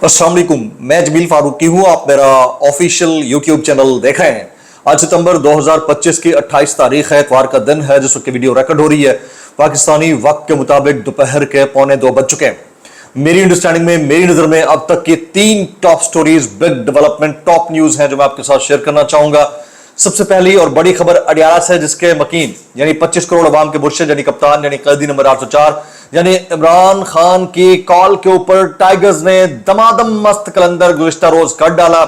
अस्सलाम वालेकुम, मैं जमील फारूकी हूँ। आप मेरा ऑफिशियल यूट्यूब चैनल देख रहे हैं। आज सितंबर 2025 की 28 तारीख है, इतवार का दिन है जिस वक्त वीडियो रिकॉर्ड हो रही है। पाकिस्तानी वक्त के मुताबिक दोपहर के 1:45 बज चुके हैं। मेरी अंडरस्टैंडिंग में, मेरी नजर में अब तक की 3 top stories, big development, top news हैं जो मैं आपके साथ शेयर करना चाहूंगा। सबसे पहली और बड़ी खबर अडियाला से, जिसके मकीन यानी 25 करोड़ अवाम के मुर्शिद यानी कप्तान यानी कैदी नंबर 804 यानी इमरान खान की कॉल के ऊपर टाइगर्स ने दमादम मस्त कलंदर गुज़िश्ता रोज कट डाला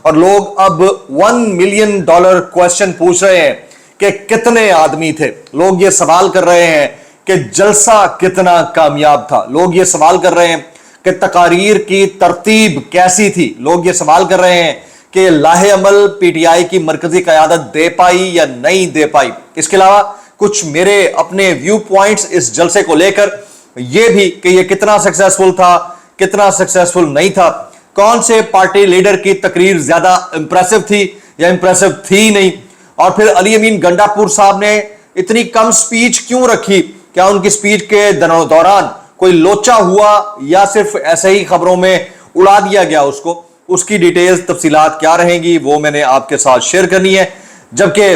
और लोग अब $1 मिलियन क्वेश्चन पूछ रहे हैं कि कितने आदमी थे। लोग ये सवाल कर रहे हैं कि जलसा कितना कामयाब था। लोग ये सवाल कर रहे हैं कि तकारीर की तरतीब कैसी थी। लोग ये सवाल कर रहे हैं कि लाहे अमल पीटीआई की मरकजी क़यादत दे पाई या नहीं दे पाई। इसके अलावा कुछ मेरे अपने व्यू पॉइंट्स इस जलसे को लेकर, यह भी कि यह कितना सक्सेसफुल था, कितना सक्सेसफुल नहीं था, कौन से पार्टी लीडर की तकरीर ज्यादा इंप्रेसिव थी या इंप्रेसिव थी नहीं, और फिर अली अमीन गंडापुर साहब ने इतनी कम स्पीच क्यों रखी। क्या उनकी स्पीच के दौरान कोई लोचा हुआ या सिर्फ ऐसे ही खबरों में उड़ा दिया गया उसको। उसकी डिटेल्स तफसीलात क्या रहेंगी वो मैंने आपके साथ शेयर करनी है। जबकि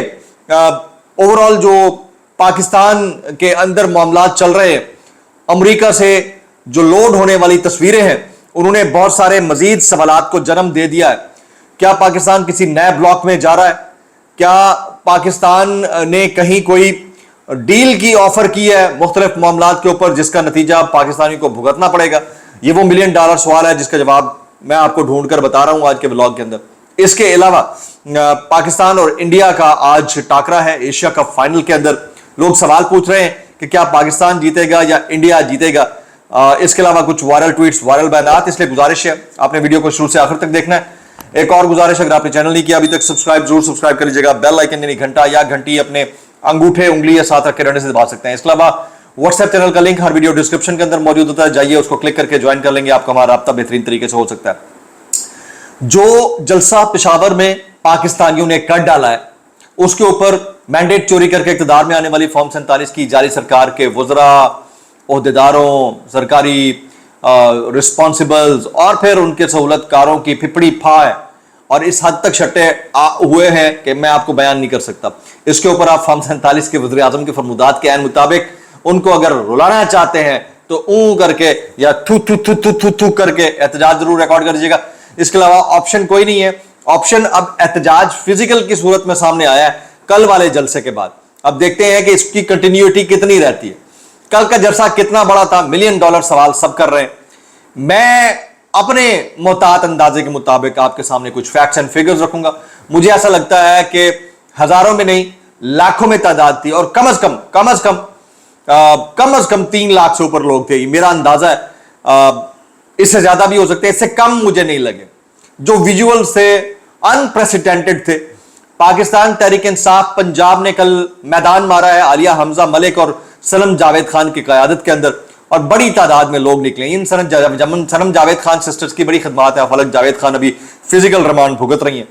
ओवरऑल जो पाकिस्तान के अंदर मामलात चल रहे हैं, अमेरिका से जो लोड होने वाली तस्वीरें हैं, उन्होंने बहुत सारे मजीद सवालात को जन्म दे दिया है। क्या पाकिस्तान किसी नए ब्लॉक में जा रहा है? क्या पाकिस्तान ने कहीं कोई डील की ऑफर की है मुख्तलिफ मामलात के ऊपर, जिसका नतीजा पाकिस्तानी को भुगतना पड़ेगा? ये वो $1 मिलियन सवाल है जिसका जवाब मैं आपको ढूंढ कर बता रहा हूं आज के व्लॉग के अंदर। इसके अलावा पाकिस्तान और इंडिया का आज टाकरा है एशिया कप फाइनल के अंदर। लोग सवाल पूछ रहे हैं कि क्या पाकिस्तान जीतेगा या इंडिया जीतेगा। इसके अलावा कुछ वायरल ट्वीट्स, वायरल बयानात, इसलिए गुजारिश है आपने वीडियो को शुरू से आखिर तक देखना है। एक और गुजारिश, अगर आपने चैनल नहीं किया अभी तक सब्सक्राइब जरूर सब्सक्राइब कर लीजिएगा। बेल आइकन यानी घंटा या घंटी अपने अंगूठे उंगली या साथ रख के रहने से दबा सकते हैं। इसके अलावा व्हाट्सएप चैनल का लिंक हर वीडियो डिस्क्रिप्शन के अंदर मौजूद होता है, जाइए उसको क्लिक करके ज्वाइन कर लेंगे, आपका हमारा राब्ता बेहतरीन तरीके से हो सकता है। जो जलसा पेशावर में पाकिस्तानियों ने कर डाला है, उसके ऊपर मैंडेट चोरी करके इक़्तिदार में आने वाली फॉर्म 47 की जारी सरकार के वज़रा, ओहदेदारों, सरकारी रिस्पॉन्सिबल्स और फिर उनके सहूलतकारों की फिपड़ी फा है और इस हद तक छट्टे हुए हैं कि मैं आपको बयान नहीं कर सकता। इसके ऊपर आप फॉर्म 47 के वज़ीर आज़म के फरमुदात के ऐन मुताबिक उनको अगर रुलाना चाहते हैं तो ऊ करके या थू थू थू थू थू थू करके एहतजाज जरूर रिकॉर्ड कर दीजिएगा। इसके अलावा ऑप्शन कोई नहीं है। ऑप्शन अब एहतजाज फिजिकल की सूरत में सामने आया है कल वाले जलसे के बाद। अब देखते हैं कि इसकी कंटिन्यूटी कितनी रहती है। कल का जलसा कितना बड़ा था, $1 मिलियन सवाल सब कर रहे हैं। मैं अपने मोहतात अंदाजे के मुताबिक आपके सामने कुछ फैक्ट्स एंड फिगर्स रखूंगा। मुझे ऐसा लगता है कि हजारों में नहीं लाखों में तादाद थी और कम अज कम 3 लाख से ऊपर लोग थे, मेरा अंदाजा है। इससे ज्यादा भी हो सकते हैं, इससे कम मुझे नहीं लगे। जो विजुअल से अनप्रेसिडेंटेड थे। पाकिस्तान तहरीक इंसाफ पंजाब ने कल मैदान मारा है आलिया हमजा मलिक और सनम जावेद खान की क़यादत के अंदर, और बड़ी तादाद में लोग निकले। इन सनम जावेद खान सिस्टर्स की बड़ी खदमात है। फलक जावेद खान अभी फिजिकल रिमांड भुगत रही हैं।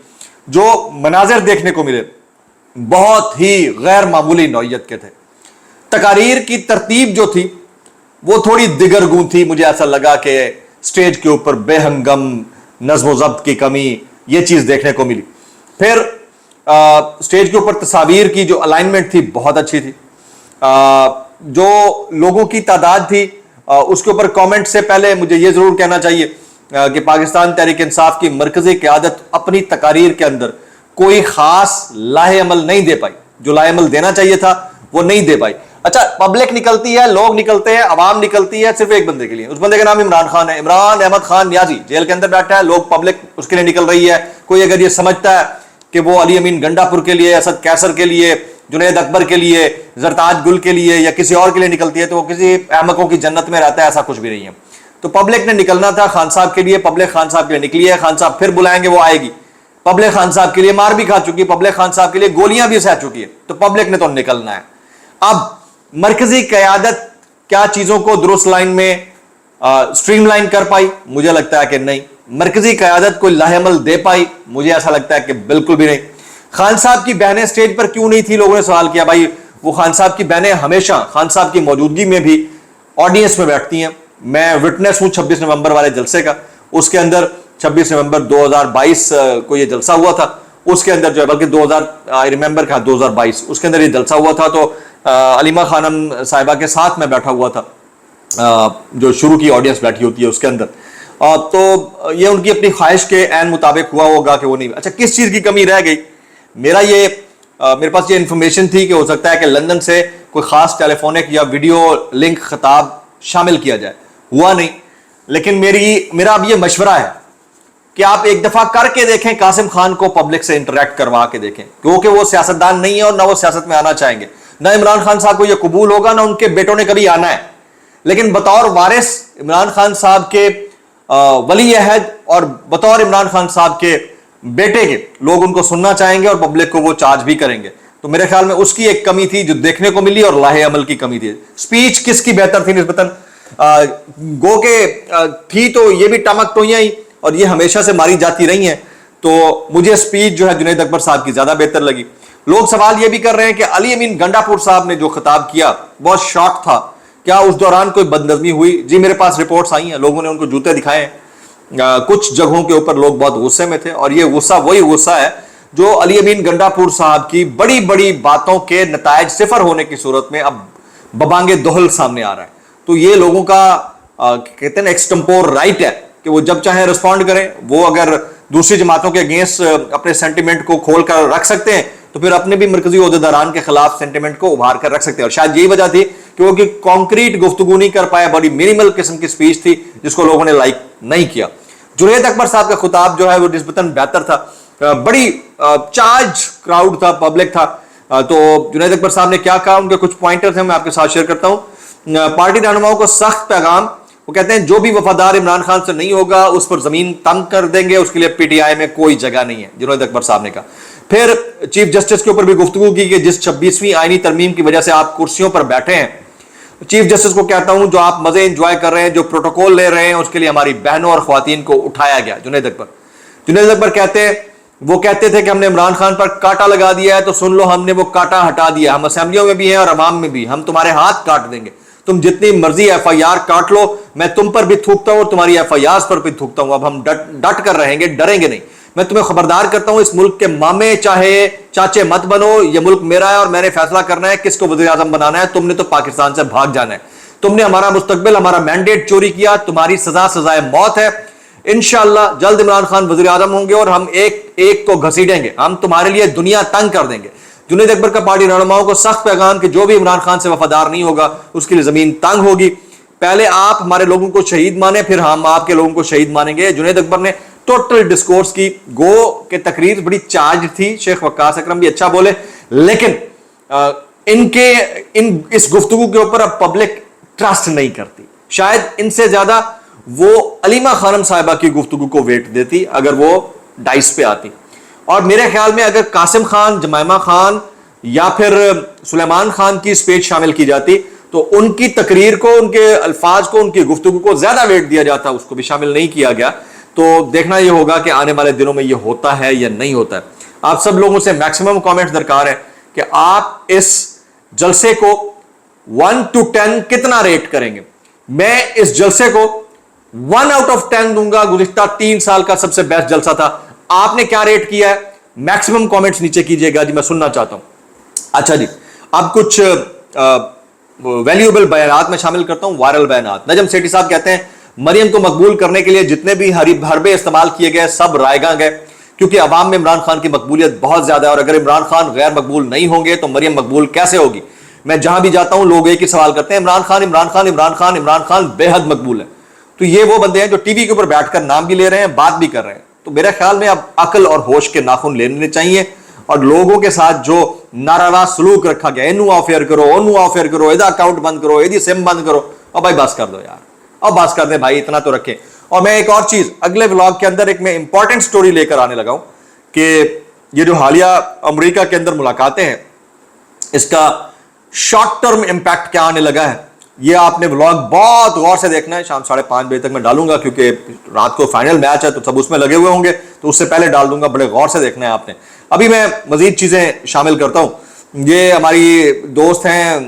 जो मनाजिर देखने को मिले बहुत ही गैर मामूली नौइयत के थे। तकारीर की तरतीब जो थी वो थोड़ी दिगरगूं थी। मुझे ऐसा लगा कि स्टेज के ऊपर बेहंगम नज़्म व ज़ब्त की कमी, ये चीज देखने को मिली। फिर स्टेज के ऊपर तस्वीर की जो अलाइनमेंट थी बहुत अच्छी थी। जो लोगों की तादाद थी उसके ऊपर कमेंट से पहले मुझे ये जरूर कहना चाहिए कि पाकिस्तान तहरीक इंसाफ की मरकजी क़यादत अपनी तकारीर के अंदर कोई खास लाहे अमल नहीं दे पाई। जो लाहे अमल देना चाहिए था वो नहीं दे पाई। अच्छा, पब्लिक निकलती है, लोग निकलते हैं, अवाम निकलती है सिर्फ एक बंदे के लिए। उस बंदे का नाम इमरान खान है। इमरान अहमद खान नियाजी जेल के अंदर बैठा है, लोग पब्लिक उसके लिए निकल रही है। कोई अगर ये समझता है कि वो अली अमीन गंडापुर के लिए, असद कैसर के लिए, जुनैद अकबर के लिए, जरताज गुल के लिए या किसी और के लिए निकलती है तो वो किसी अहमकों की जन्नत में रहता है, ऐसा कुछ भी नहीं है। तो पब्लिक ने निकलना था खान साहब के लिए, पब्लिक खान साहब के लिए निकली है। खान साहब फिर बुलाएंगे, वो आएगी। पब्लिक खान साहब के लिए मार भी खा चुकी है, पब्लिक खान साहब के लिए गोलियां भी सह चुकी है, तो पब्लिक ने तो निकलना है। अब मरकजी क़यादत क्या चीजों को दुरुस्त लाइन में स्ट्रीमलाइन कर पाई? मुझे लगता है कि नहीं। मरकजी क़यादत कोई लाहेअमल दे पाई? मुझे ऐसा लगता है कि बिल्कुल भी नहीं। खान साहब की बहनें स्टेज पर क्यों नहीं थी? लोगों ने सवाल किया। भाई वो खान साहब की बहनें हमेशा खान साहब की मौजूदगी में भी ऑडियंस में बैठती हैं। मैं विटनेस हूं 26 नवंबर वाले जलसे का। उसके अंदर 26 नवंबर 2022 को ये जलसा हुआ था। उसके अंदर जो है बल्कि 2000 आई रिमेंबर का 2022 उसके अंदर ये जलसा हुआ था। तो अलीमा खानम साहिबा के साथ मैं बैठा हुआ था, जो शुरू की ऑडियंस बैठी होती है उसके अंदर। तो ये उनकी अपनी ख्वाहिश के ऐन मुताबिक हुआ होगा कि वो नहीं। अच्छा, किस चीज़ की कमी रह गई? मेरे पास ये इंफॉर्मेशन थी कि हो सकता है कि लंदन से कोई ख़ास टेलीफोनिक या वीडियो लिंक खिताब शामिल किया जाए, हुआ नहीं। लेकिन मेरा अब ये मशवरा है कि आप एक दफ़ा करके देखें, कासिम खान को पब्लिक से इंटरेक्ट करवा के देखें, क्योंकि वो सियासतदान नहीं है और ना वो सियासत में आना चाहेंगे, ना इमरान खान साहब को ये कबूल होगा, ना उनके बेटों ने कभी आना है। लेकिन बतौर वारिस इमरान खान साहब के वली अहद और बतौर इमरान खान साहब के बेटे के लोग उनको सुनना चाहेंगे और पब्लिक को वो चार्ज भी करेंगे। तो मेरे ख्याल में उसकी एक कमी थी जो देखने को मिली, और लाहे अमल की कमी थी। स्पीच किसकी बेहतर थी निस्बतन? गो के थी तो ये भी टमक तो ही, और ये हमेशा से मारी जाती रही हैं। तो मुझे स्पीच जो है जुनैद अकबर साहब की ज्यादा बेहतर लगी। लोग सवाल ये भी कर रहे हैं कि अली अमीन गंडापुर साहब ने जो खिताब किया बहुत शॉर्ट था, क्या उस दौरान कोई बदनज़मी हुई? जी, मेरे पास रिपोर्ट्स आई हैं, लोगों ने उनको जूते दिखाए हैं। कुछ जगहों के ऊपर लोग बहुत गुस्से में थे, और ये गुस्सा वही गुस्सा है जो अली अमीन गंडापुर साहब की बड़ी बड़ी बातों के नतायज सिफर होने की सूरत में अब बबांगे दोहल सामने आ रहा है। तो ये लोगों का कहते हैं एक्सटेम्पोर राइट है कि वो जब चाहे रिस्पॉन्ड करें। वो अगर दूसरी जमातों के अगेंस्ट अपने सेंटिमेंट को खोल कर रख सकते हैं, तो फिर अपने भी मरकजी ओहदेदारान के खिलाफ सेंटिमेंट को उभार कर रख सकते हैं। और शायद यही वजह थी कि वो कॉन्क्रीट गुफ्तगू नहीं कर पाया, बड़ी मिनिमल किस्म की स्पीच थी जिसको लोगों ने लाइक नहीं किया। जुनैद अकबर साहब का खिताब जो है वो निस्बतन बेहतर था, बड़ी चार्ज क्राउड था, पब्लिक था। तो जुनैद अकबर साहब ने क्या कहा, उनके कुछ पॉइंटर्स हैं, मैं आपके साथ शेयर करता हूँ। पार्टी रहनुमाओं को सख्त पैगाम, वो कहते हैं जो भी वफादार इमरान खान से नहीं होगा उस पर जमीन तंग कर देंगे, उसके लिए पीटीआई में कोई जगह नहीं है, जुनैद अकबर साहब ने कहा। फिर चीफ जस्टिस के ऊपर भी गुफ्तगू की कि जिस 26वीं आईनी तरमीम की वजह से आप कुर्सियों पर बैठे हैं, चीफ जस्टिस को कहता हूं जो आप मजे एंजॉय कर रहे हैं, जो प्रोटोकॉल ले रहे हैं, उसके लिए हमारी बहनों और ख्वातीन को उठाया गया। जुनैद अकबर कहते थे कि हमने इमरान खान पर कांटा लगा दिया है, तो सुन लो हमने वो कांटा हटा दिया। हम असेंबलियों में भी हैं और अवाम में भी, हम तुम्हारे हाथ काट देंगे, तुम जितनी मर्जी एफआईआर काट लो, मैं तुम पर भी थूकता हूं और तुम्हारी एफआईआर पर भी थूकता हूं। अब हम डट कर रहेंगे, डरेंगे नहीं। मैं तुम्हें खबरदार करता हूं, इस मुल्क के मामे चाहे चाचे मत बनो, यह मुल्क मेरा है और मैंने फैसला करना है किसको वज़ीर आज़म बनाना है। तुमने तो पाकिस्तान से भाग जाना है, तुमने हमारा मुस्तकबिल, हमारा मैंडेट चोरी किया, तुम्हारी सजा सजाए मौत है। इंशाअल्लाह जल्द इमरान खान वज़ीर आज़म होंगे और हम एक को घसीटेंगे, हम तुम्हारे लिए दुनिया तंग कर देंगे। जुनैद अकबर का पार्टी रहनुमाओं को सख्त पैगाम कि जो भी इमरान खान से वफादार नहीं होगा उसके लिए जमीन तंग होगी। पहले आप हमारे लोगों को शहीद माने, फिर हम आपके लोगों को शहीद मानेंगे। जुनैद अकबर ने टोटल डिस्कोर्स की, गो के तकरीर बड़ी चार्ज थी, शेख वक्कास अकरम भी अच्छा बोले, लेकिन इस गुफ्तगू के ऊपर अब पब्लिक ट्रस्ट नहीं करती। शायद इनसे ज्यादा वो अलीमा खानम साहिबा की गुफ्तगू को वेट देती अगर वो डाइस पे आती। और मेरे ख्याल में अगर कासिम खान, जमाइमा खान या फिर सुलेमान खान की स्पीच शामिल की जाती तो उनकी तकरीर को, उनके अल्फाज को, उनकी गुफ्तगू को ज्यादा वेट दिया जाता। उसको भी शामिल नहीं किया गया। तो देखना यह होगा कि आने वाले दिनों में यह होता है या नहीं होता है। आप सब लोगों से मैक्सिमम कमेंट्स दरकार है कि आप इस जलसे को 1 to 10 कितना रेट करेंगे। मैं इस जलसे को 1 out of 10 दूंगा। गुज़िश्ता 3 साल का सबसे बेस्ट जलसा था। आपने क्या रेट किया है? मैक्सिमम कमेंट्स नीचे कीजिएगा जी, मैं सुनना चाहता हूं। अच्छा जी, अब कुछ वैल्यूएबल बयानात में शामिल करता हूं, वायरल बयानात। नजम सेठी साहब कहते हैं मरियम को मकबूल करने के लिए जितने भी हरबे इस्तेमाल किए गए सब रायगा गए, क्योंकि अवाम में इमरान खान की मकबूलियत बहुत ज्यादा है और अगर इमरान खान गैर मकबूल नहीं होंगे तो मरियम मकबूल कैसे होगी। मैं जहां भी जाता हूं लोग एक ही सवाल करते हैं, इमरान खान इमरान खान इमरान खान इमरान खान बेहद मकबूल है। तो ये वो बंदे हैं जो टीवी के ऊपर बैठकर नाम भी ले रहे हैं, बात भी कर रहे हैं। तो मेरे ख्याल में अब अकल और होश के नाखून लेने चाहिए और लोगों के साथ जो नारावा सलूक रखा गया, इनू ऑफेयर करो, ओनू ऑफेयर करो, इधर अकाउंट बंद करो, इधर सिम बंद करो, अब भाई बस कर दो यार, अब बस कर दे भाई, इतना तो रखें। और मैं एक और चीज अगले व्लॉग के अंदर एक मैं इंपॉर्टेंट स्टोरी लेकर आने लगा हूं कि ये जो हालिया अमेरिका के अंदर मुलाकातें हैं इसका शॉर्ट टर्म इंपैक्ट क्या आने लगा है। ये आपने व्लॉग बहुत गौर से देखना है। शाम 5:30 बजे तक मैं डालूंगा क्योंकि रात को फाइनल मैच है तो सब उसमें लगे हुए होंगे, तो उससे पहले डाल दूंगा। बड़े गौर से देखना है आपने। अभी मैं मजीद चीजें शामिल करता हूं। یہ ہماری دوست ہیں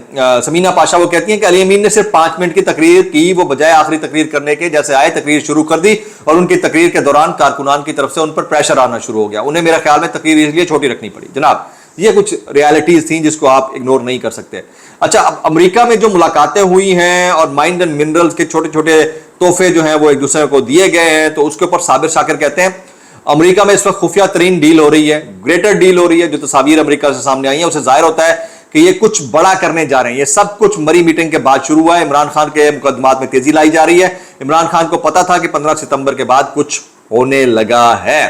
سمینا پاشا، وہ کہتی ہیں کہ علی امین نے صرف 5 منٹ کی تقریر کی، وہ بجائے آخری تقریر کرنے کے جیسے آئے تقریر شروع کر دی، اور ان کی تقریر کے دوران کارکنان کی طرف سے ان پر پریشر آنا شروع ہو گیا، انہیں میرا خیال میں تقریر اس لیے چھوٹی رکھنی پڑی۔ جناب یہ کچھ ریالٹیز تھیں جس کو آپ اگنور نہیں کر سکتے۔ اچھا، اب امریکہ میں جو ملاقاتیں ہوئی ہیں اور مائنڈ اینڈ منرلز کے چھوٹے چھوٹے تحفے جو ہیں وہ ایک دوسرے کو دیے گئے ہیں، تو اس کے اوپر صابر شاکر کہتے ہیں امریکہ میں اس وقت خفیہ ترین ڈیل ہو رہی ہے، گریٹر ڈیل ہو رہی ہے، جو تصاویر امریکہ سے سامنے آئی ہیں اسے ظاہر ہوتا ہے کہ یہ کچھ بڑا کرنے جا رہے ہیں۔ یہ سب کچھ مری میٹنگ کے بعد شروع ہوا ہے، عمران خان کے مقدمات میں تیزی لائی جا رہی ہے، عمران خان کو پتا تھا کہ 15 ستمبر کے بعد کچھ ہونے لگا ہے۔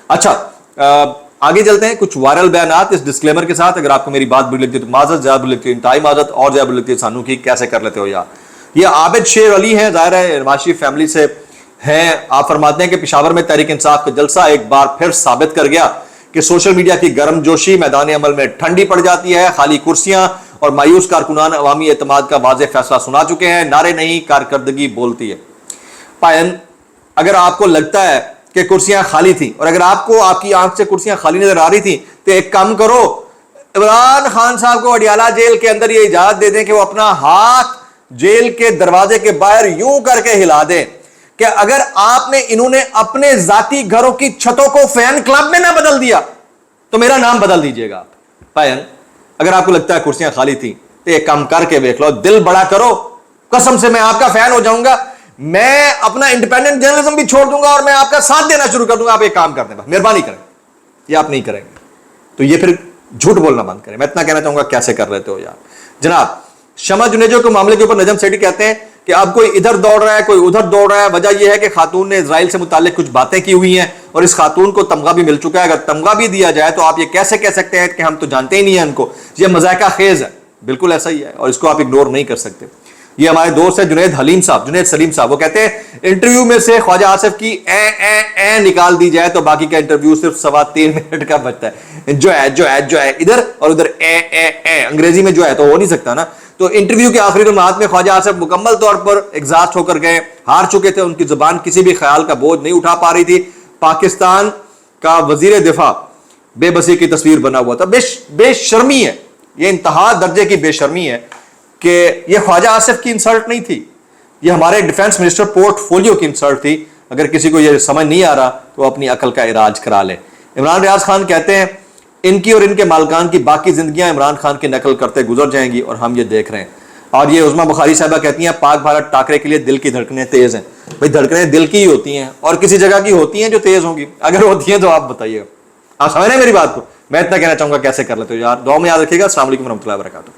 اچھا آگے چلتے ہیں کچھ وائرل بیانات اس ڈسکلیمر کے ساتھ۔ اگر آپ کو میری بات بری لگتی ہے تو معذرت، زیادہ بری لگتی ہے انتہائی معذرت، اور زیادہ بری لگتی ہے سانو کی کیسے کر لیتے ہو یار۔ یہ عابد شیر علی ہیں، ظاہر ہے نواز شریف فیملی سے ہیں۔ آپ فرماتے ہیں کہ پشاور میں تحریک انصاف کا جلسہ ایک بار پھر ثابت کر گیا کہ سوشل میڈیا کی گرم جوشی میدان عمل میں ٹھنڈی پڑ جاتی ہے، خالی کرسیاں اور مایوس کارکنان عوامی اعتماد کا واضح فیصلہ سنا چکے ہیں، نعرے نہیں کارکردگی بولتی ہے۔ پائن اگر آپ کو لگتا ہے کہ کرسیاں خالی تھیں اور اگر آپ کو آپ کی آنکھ سے کرسیاں خالی نظر آ رہی تھیں تو ایک کام کرو، عمران خان صاحب کو اڈیالہ جیل کے اندر یہ اجازت دے دیں کہ وہ اپنا ہاتھ جیل کے دروازے کے باہر یوں کر کے ہلا دیں کہ اگر آپ نے انہوں نے اپنے ذاتی گھروں کی چھتوں کو فین کلب میں نہ بدل دیا تو میرا نام بدل دیجئے گا۔ پائن اگر آپ کو لگتا ہے کرسیاں خالی تھیں تو ایک کام کر کے دیکھ لو، دل بڑا کرو، قسم سے میں آپ کا فین ہو جاؤں گا، میں اپنا انڈیپینڈنٹ جرنلزم بھی چھوڑ دوں گا اور میں آپ کا ساتھ دینا شروع کر دوں گا۔ آپ ایک کام کر دیں، مہربانی کریں، یہ آپ نہیں کریں گے تو یہ پھر جھوٹ بولنا بند کریں۔ میں اتنا کہنا چاہوں گا کیسے کر رہے ہو یار۔ جناب شمع جنیجو کے معاملے کے اوپر نجم سیٹھی کہتے ہیں کہ اب کوئی ادھر دوڑ رہا ہے کوئی ادھر دوڑ رہا ہے، وجہ یہ ہے کہ خاتون نے اسرائیل سے متعلق کچھ باتیں کی ہوئی ہیں اور اس خاتون کو تمغہ بھی مل چکا ہے۔ اگر تمغہ بھی دیا جائے تو آپ یہ کیسے کہہ سکتے ہیں کہ ہم تو جانتے ہی نہیں ہیں ان کو؟ یہ مذائقہ خیز ہے، بالکل ایسا ہی ہے اور اس کو آپ اگنور نہیں کر سکتے۔ یہ ہمارے دوست ہیں جنید سلیم صاحب، وہ کہتے ہیں انٹرویو میں سے خواجہ آصف کی اے نکال دی جائے تو باقی کا انٹرویو صرف 3.25 منٹ کا بچتا ہے۔ جو ہے ادھر اور ادھر اے انگریزی میں جو ہے تو ہو نہیں سکتا نا۔ تو انٹرویو کے آخری لمحات میں خواجہ آصف مکمل طور پر ایگزاسٹ ہو کر گئے، ہار چکے تھے، ان کی زبان کسی بھی خیال کا بوجھ نہیں اٹھا پا رہی تھی۔ پاکستان کا وزیر دفاع بے بسی کی تصویر بنا ہوا تھا۔ بے شرمی ہے، یہ انتہا درجے کی بے شرمی ہے کہ یہ خواجہ آصف کی انسلٹ نہیں تھی، یہ ہمارے ڈیفنس منسٹر پورٹ فولیو کی انسلٹ تھی۔ اگر کسی کو یہ سمجھ نہیں آ رہا تو اپنی عقل کا علاج کرا لے۔ عمران ریاض خان کہتے ہیں ان کی اور ان کے مالکان کی باقی زندگیاں عمران خان کی نقل کرتے گزر جائیں گی اور ہم یہ دیکھ رہے ہیں۔ اور یہ عظمیٰ بخاری صاحبہ کہتی ہیں پاک بھارت ٹاکرے کے لیے دل کی دھڑکنیں تیز ہیں۔ بھئی دھڑکنیں دل کی ہی ہوتی ہیں اور کسی جگہ کی ہوتی ہیں جو تیز ہوں گی، اگر ہوتی ہیں تو آپ بتائیے گا۔ آپ سمجھ رہے ہیں میری بات کو؟ میں اتنا کہنا چاہوں گا کیسے کر لیتے ہو یار۔ دعا میں یاد رکھیے گا۔ السلام علیکم ورحمۃ اللہ وبرکاتہ۔